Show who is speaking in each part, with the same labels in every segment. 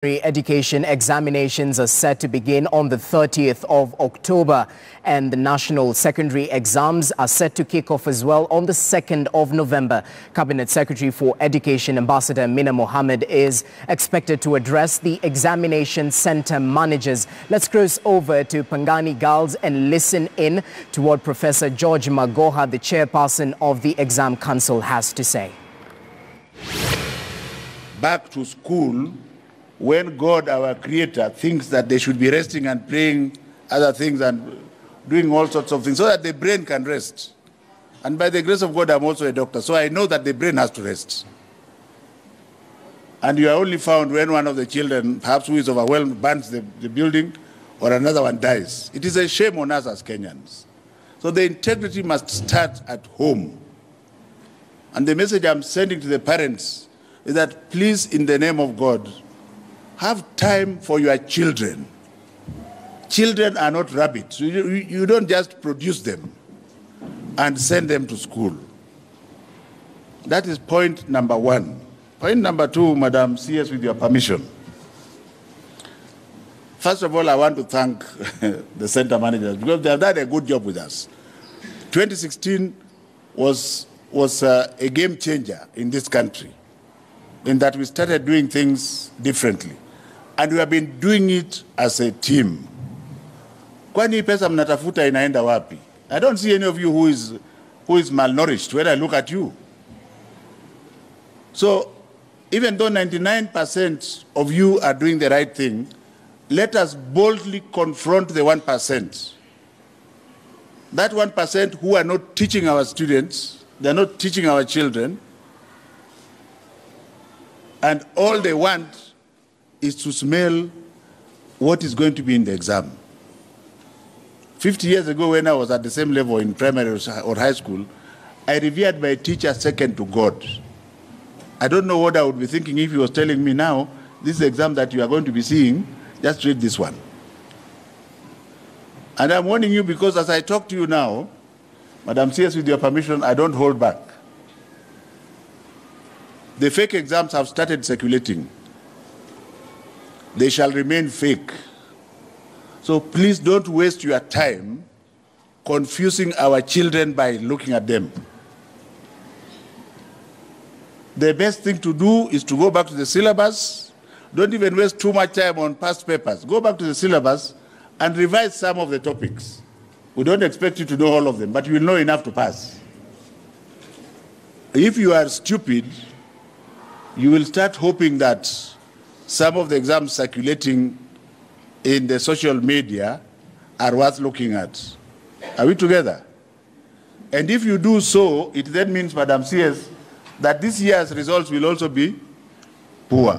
Speaker 1: Education examinations are set to begin on the 30th of October, and the national secondary exams are set to kick off as well on the 2nd of November. Cabinet Secretary for Education, Ambassador Amina Mohammed, is expected to address the examination center managers. Let's cross over to Pangani Girls and listen in to what Professor George Magoha, the chairperson of the Exam Council, has to say.
Speaker 2: Back to school. When God, our Creator, thinks that they should be resting and praying other things and doing all sorts of things so that the brain can rest. And by the grace of God, I'm also a doctor, so I know that the brain has to rest. And you are only found when one of the children, perhaps who is overwhelmed, burns the building or another one dies. It is a shame on us as Kenyans. So the integrity must start at home. And the message I'm sending to the parents is that please, in the name of God, have time for your children. Children are not rabbits. You don't just produce them and send them to school. That is point number one. Point number two, Madam CS, with your permission. First of all, I want to thank the center managers because they have done a good job with us. 2016 was a game changer in this country in that we started doing things differently. And we have been doing it as a team. Kwani pesa mnatafuta inaenda wapi? I don't see any of you who is malnourished when I look at you. So even though 99% of you are doing the right thing, let us boldly confront the 1%. That 1% who are not teaching our students, they're not teaching our children, and all they want is to smell what is going to be in the exam. 50 years ago, when I was at the same level in primary or high school, I revered my teacher second to God. I don't know what I would be thinking if he was telling me now, this exam that you are going to be seeing, just read this one. And I'm warning you because as I talk to you now, Madam CS, with your permission, I don't hold back. The fake exams have started circulating. They shall remain fake. So please don't waste your time confusing our children by looking at them. The best thing to do is to go back to the syllabus. Don't even waste too much time on past papers. Go back to the syllabus and revise some of the topics. We don't expect you to know all of them, but you will know enough to pass. If you are stupid, you will start hoping that some of the exams circulating in the social media are worth looking at. Are we together? And if you do so, it then means, Madam CS, that this year's results will also be poor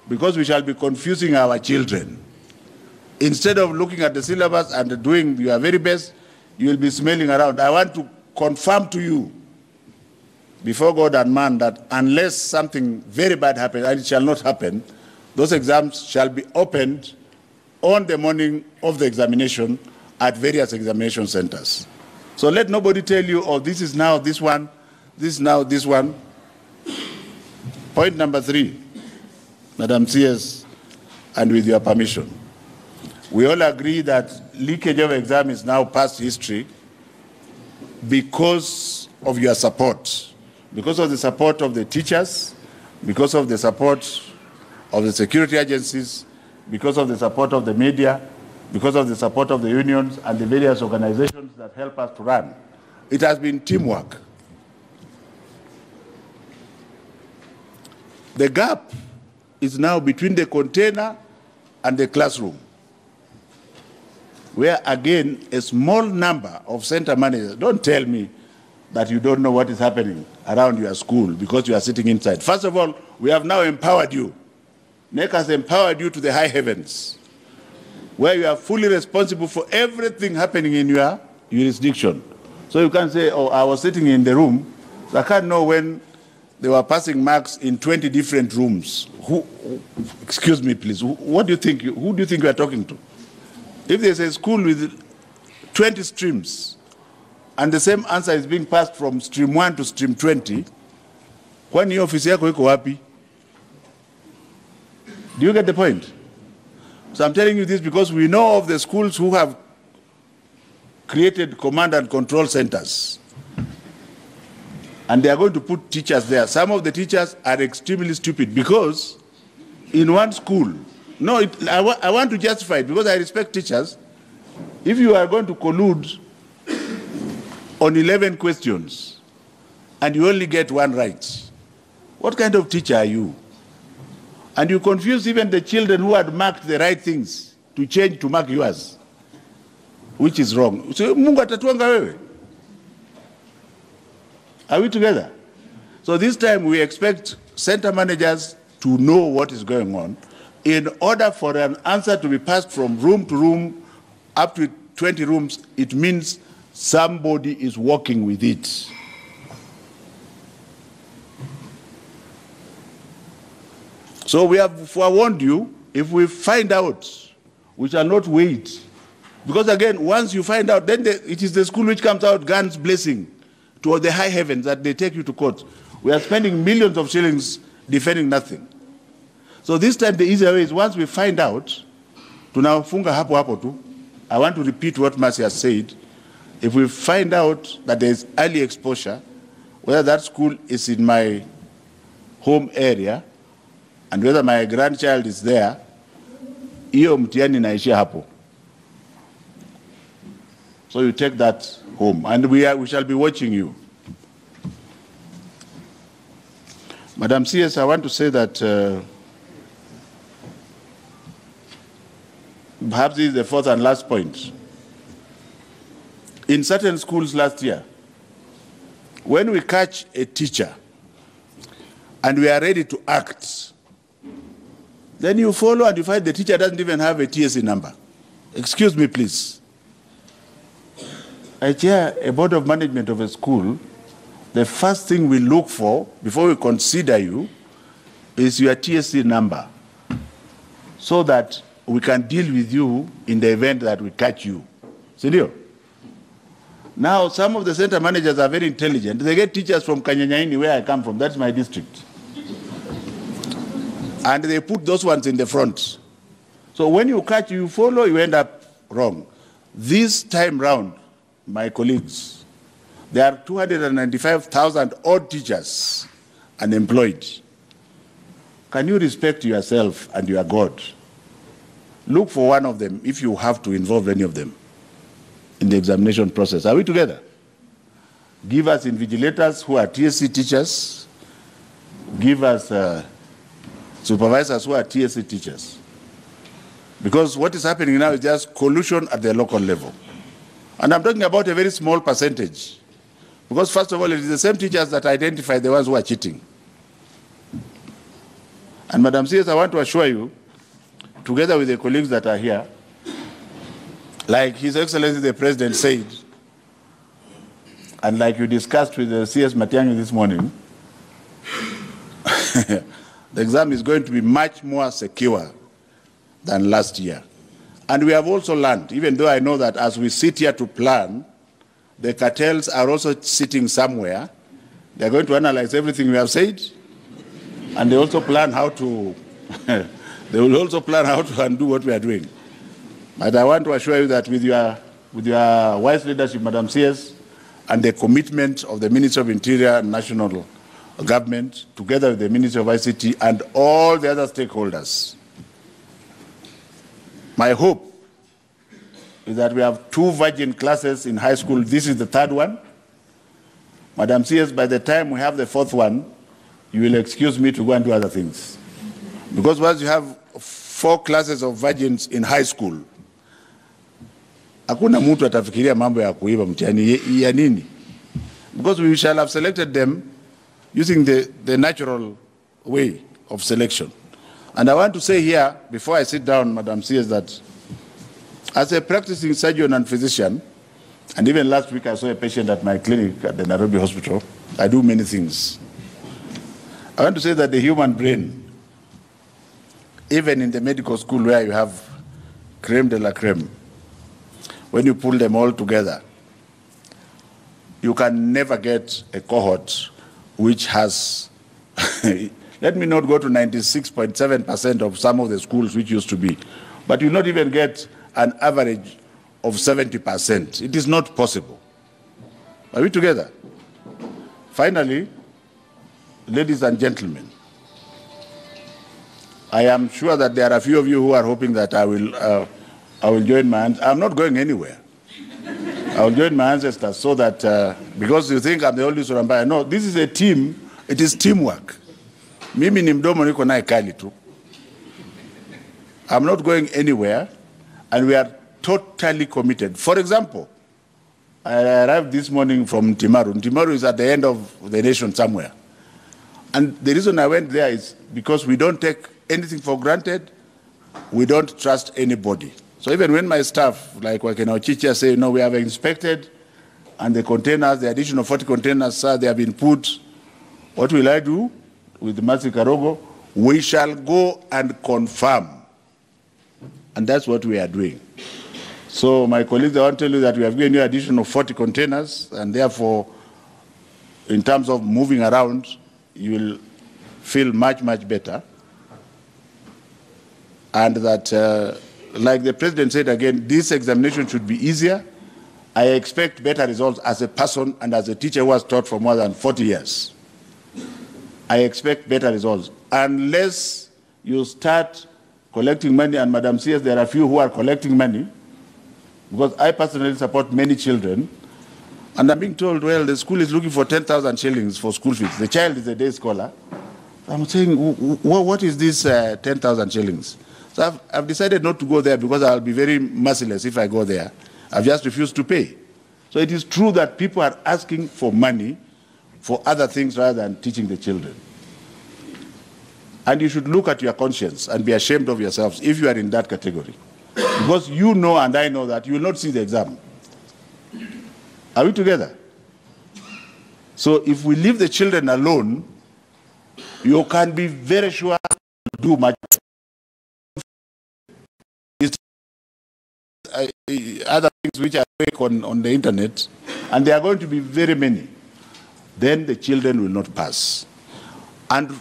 Speaker 2: because we shall be confusing our children. Instead of looking at the syllabus and doing your very best, you will be smelling around. I want to confirm to you before God and man that unless something very bad happens, and it shall not happen, those exams shall be opened on the morning of the examination at various examination centers. So let nobody tell you, oh, this is now this one, this is now this one. Point number three, Madam CS, and with your permission. We all agree that leakage of exam is now past history because of your support, because of the support of the teachers, because of the support of the security agencies, because of the support of the media, because of the support of the unions and the various organizations that help us to run. It has been teamwork. The gap is now between the container and the classroom, where again, a small number of center managers, don't tell me that you don't know what is happening around your school because you are sitting inside. First of all, we have now empowered you. NEC has empowered you to the high heavens, where you are fully responsible for everything happening in your jurisdiction. So you can't say, oh, I was sitting in the room, so I can't know when they were passing marks in 20 different rooms. Excuse me, please, what do you think, who do you think you are talking to? If there's a school with 20 streams, and the same answer is being passed from stream 1 to stream 20, kwani ofisi yako iko wapi? Do you get the point? So I'm telling you this because we know of the schools who have created command and control centers. And they are going to put teachers there. Some of the teachers are extremely stupid because in one school, I want to justify it because I respect teachers. If you are going to collude on 11 questions and you only get one right, what kind of teacher are you? And you confuse even the children who had marked the right things to change to mark yours, which is wrong. So, Mungu atatuanga wewe. Are we together? So this time we expect center managers to know what is going on in order for an answer to be passed from room to room up to 20 rooms. It means somebody is working with it. So we have forewarned you, if we find out, we shall not wait. Because again, once you find out, then it is the school which comes out guns blazing to the high heavens that they take you to court. We are spending millions of shillings defending nothing. So this time the easier way is once we find out, tunafunga hapo hapo tu. I want to repeat what Mercy has said. If we find out that there is early exposure, whether that school is in my home area, and whether my grandchild is there, hiyo mtihani inaishia hapo. So you take that home, and we shall be watching you. Madam CS, I want to say that perhaps this is the fourth and last point. In certain schools last year, when we catch a teacher and we are ready to act, then you follow and you find the teacher doesn't even have a TSC number. Excuse me, please. I chair a board of management of a school. The first thing we look for before we consider you is your TSC number so that we can deal with you in the event that we catch you. Senor? Now, some of the center managers are very intelligent. They get teachers from Kanyanyaini, where I come from. That's my district. And they put those ones in the front. So when you catch, you follow, you end up wrong. This time round, my colleagues, there are 295,000 odd teachers unemployed. Can you respect yourself and your God? Look for one of them if you have to involve any of them in the examination process. Are we together? Give us invigilators who are TSC teachers. Give us supervisors who are TSC teachers. Because what is happening now is just collusion at the local level. And I'm talking about a very small percentage. Because first of all, it is the same teachers that identify the ones who are cheating. And Madam CS, I want to assure you, together with the colleagues that are here, like His Excellency the President said, and like you discussed with the CS Matiang'i this morning, the exam is going to be much more secure than last year. And we have also learned, even though I know that as we sit here to plan, the cartels are also sitting somewhere. They're going to analyze everything we have said, and they also plan how to, they will also plan how to undo what we are doing. But I want to assure you that with your wise leadership, Madam CS, and the commitment of the Ministry of Interior and National Government, together with the Ministry of ICT and all the other stakeholders, my hope is that we have 2 virgin classes in high school. This is the 3rd one. Madam CS, by the time we have the 4th one, you will excuse me to go and do other things. Because once you have 4 classes of virgins in high school, hakuna mtu atafikiria mambo ya kuiba mtihani ya nini. Because we shall have selected them using the natural way of selection. And I want to say here, before I sit down, Madam CS, that as a practicing surgeon and physician, and even last week I saw a patient at my clinic at the Nairobi Hospital, I do many things. I want to say that the human brain, even in the medical school where you have creme de la creme, when you pull them all together, you can never get a cohort which has Let me not go to 96.7% of some of the schools which used to be. But you will not even get an average of 70%. It is not possible. Are we together? Finally, ladies and gentlemen, I am sure that there are a few of you who are hoping that I will join my hands. I'm not going anywhere. I will join my ancestors so that, because you think I'm the only Surambaya. No, this is a team. It is teamwork. Mimi ni mdomo niko naye kali tu. I'm not going anywhere, and we are totally committed. For example, I arrived this morning from Timaru. Timaru is at the end of the nation somewhere. And the reason I went there is because we don't take anything for granted. We don't trust anybody. So even when my staff, like Wakena Ochicha, say, no, we have inspected, and the containers, the additional 40 containers, sir, they have been put, what will I do with Masi Karogo? We shall go and confirm. And that's what we are doing. So my colleagues, I want to tell you that we have given you additional 40 containers, and therefore, in terms of moving around, you will feel much, much better. And that, like the president said again, this examination should be easier. I expect better results as a person and as a teacher who has taught for more than 40 years. I expect better results. Unless you start collecting money, and Madam CS, there are a few who are collecting money, because I personally support many children, and I'm being told, well, the school is looking for 10,000 shillings for school fees. The child is a day scholar. I'm saying, what is this 10,000 shillings? So I've decided not to go there because I'll be very merciless if I go there. I've just refused to pay. So it is true that people are asking for money for other things rather than teaching the children. And you should look at your conscience and be ashamed of yourselves if you are in that category. Because you know and I know that you will not see the exam. Are we together? So if we leave the children alone, you can be very sure to do much. Other things which are fake on the internet, and there are going to be very many, then the children will not pass. And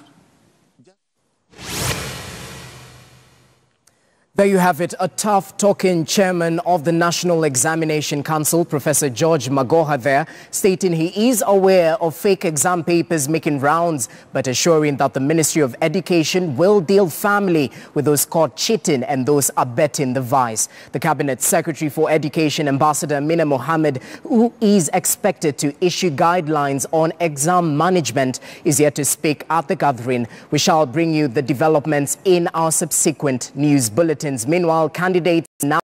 Speaker 1: there you have it, a tough-talking chairman of the National Examination Council, Professor George Magoha there, stating he is aware of fake exam papers making rounds, but assuring that the Ministry of Education will deal firmly with those caught cheating and those abetting the vice. The Cabinet Secretary for Education, Ambassador Amina Mohammed, who is expected to issue guidelines on exam management, is yet to speak at the gathering. We shall bring you the developments in our subsequent news bulletins. Meanwhile, candidates now